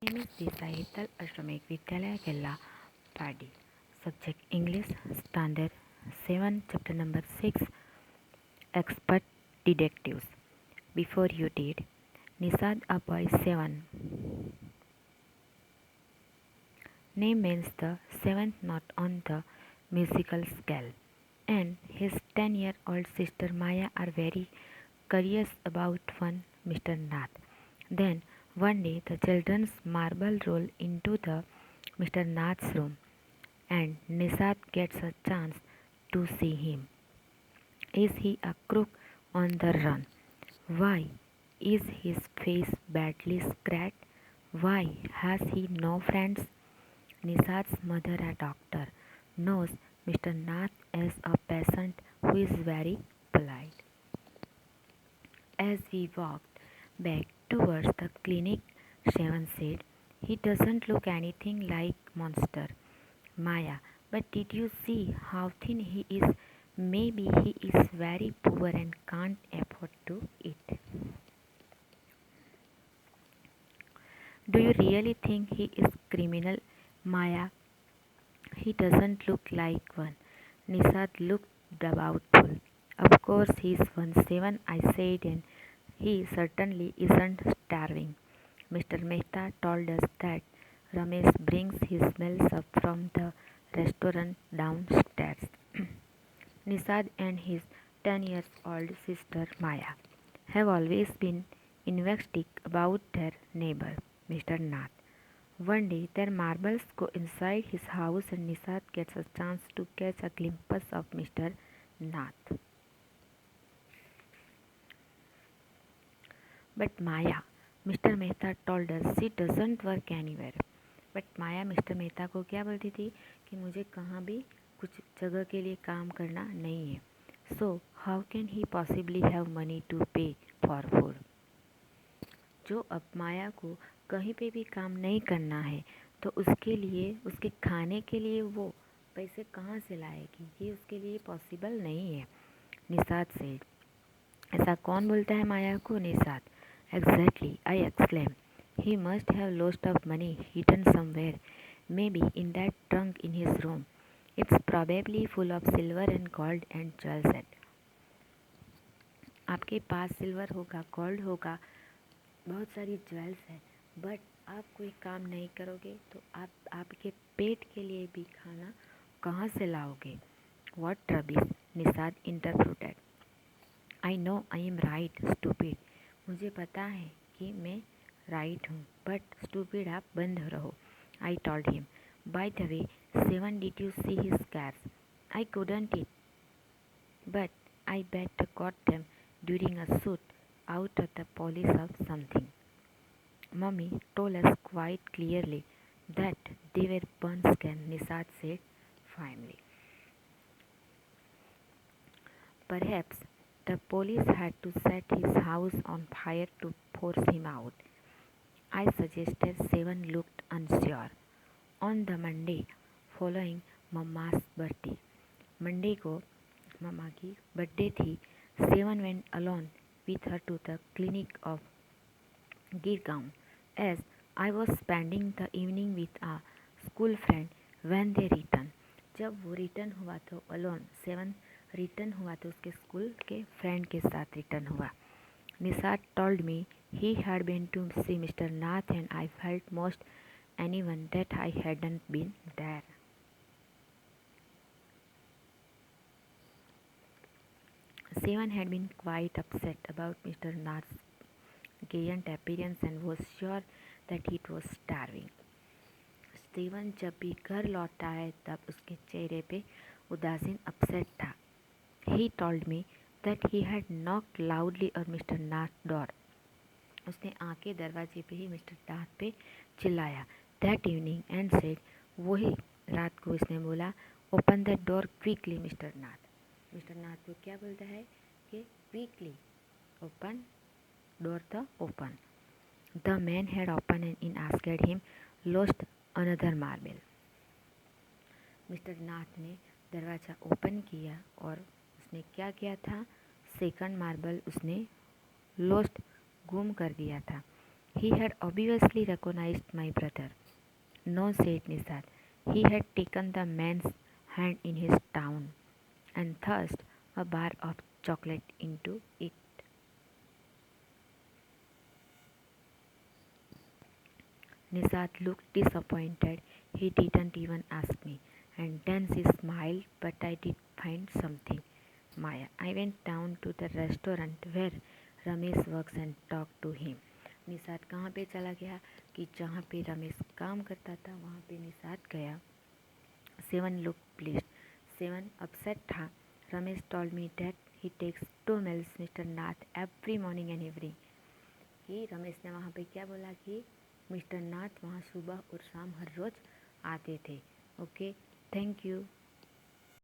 name is Desai Hital Ashramik Vidyalaya Kella Padi. Subject English Standard 7 Chapter number 6 Expert Detectives. Before you did Nisad a boy 7. Name means the seventh note on the musical scale, and his 10-year-old sister Maya are very curious about one Mr. Nath. Then one day the children's marble roll into the Mr. Nath's room, and Nisad gets a chance to see him. Is he a crook on the run? Why is his face badly scratched? Why has he no friends? Nisad's mother, a doctor, knows Mr. Nath as a patient who is very polite. As we walked back towards the clinic, Shevan said, "He doesn't look anything like monster, Maya, but did you see how thin he is? Maybe he is very poor and can't afford to eat." "Do you really think he is criminal, Maya?" "He doesn't look like one." Nisad looked doubtful. "Of course he's 1/7," I said, "and he certainly isn't starving. Mr. Mehta told us that Ramesh brings his meals up from the restaurant downstairs." Nisad and his 10-year-old sister Maya have always been investing about their neighbor, Mr. Nath. One day their marbles go inside his house and Nisad gets a chance to catch a glimpse of Mr. Nath. "But Maya," Mr. Mehta told us, "she doesn't work anywhere." But Maya mister Mehta को क्या बोलती थी कि मुझे कहाँ भी कुछ जगह के लिए काम करना नहीं है. So how can he possibly have money to pay for food. जो अब माया को कहीं पे भी काम नहीं करना है तो उसके लिए, उसके खाने के लिए वो पैसे कहाँ से लाएगी. ये उसके लिए पॉसिबल नहीं है. निषाद से, ऐसा कौन बोलता है माया को. Nishad, exactly, I exclaim. He must have lost of money hidden somewhere, maybe in that trunk in his room. It's probably full of silver and gold and jewels. आपके पास सिल्वर होगा, गोल्ड होगा, बहुत सारी ज्वेल्स है, बट आप कोई काम नहीं करोगे तो आप आपके पेट के लिए भी खाना कहाँ से लाओगे. What rubbish, Nishad interpreted. I know I am right, stupid. मुझे पता है कि मैं राइट हूँ, बट स्टूपिड आप बंद रहो. I told him. By the way, seven, did you see his caps. I couldn't it, but I bet got them during a shoot out of the police of something. Mummy told us quite clearly that they were burn scan, Nisad said finally. Perhaps the police had to set his house on fire to force him out. I suggested. Seven looked unsure. On the Monday following Mamma's birthday, Monday को मम्मा की birthday थी. Seven went alone with her to the clinic of Girgaon, as I was spending the evening with a school friend when they returned. जब वो return हुआ तो alone, seven return हुआ तो उसके स्कूल के फ्रेंड के साथ रिटर्न हुआ. Nisad told me he had been to see Mr. Nath, and I felt most anyone that I hadn't been there. Seven had been quite upset about Mr. Nath's gaunt appearance and was sure that it was starving. Steven जब भी घर लौटा है तब उसके चेहरे पे उदासीन अपसेट था. He told me that he had knocked loudly on Mr. Nath's door. उसने आके दरवाजे पे ही मिस्टर नाथ पे चिल्लाया. दैट इवनिंग एंड सेड, वही रात को इसने बोला, open the door quickly mister Nath. Mister Nath को क्या बोलता है कि quickly open door the open. The man had open and in asked him lost another marble. Mister Nath ने दरवाज़ा ओपन किया और उसने क्या किया था, सेकंड मार्बल उसने लोस्ट गुम कर दिया था. He had obviously recognized my brother. No, said Nisad. He had taken the man's hand in his town and thrust a bar of chocolate into it. Nisad looked disappointed. He didn't even ask me. And then she smiled, but I did find something. Maya, I went down to the restaurant where Ramesh works and talk to him. Nishad कहाँ पे चला गया कि जहाँ पे रमेश काम करता था वहाँ पे निषाद गया. Seven look please. Seven upset था. Ramesh told me that he takes 2 meals mister Nath every morning and evening. कि रमेश ने वहाँ पे क्या बोला कि मिस्टर नाथ वहाँ सुबह और शाम हर रोज़ आते थे. Okay, thank you.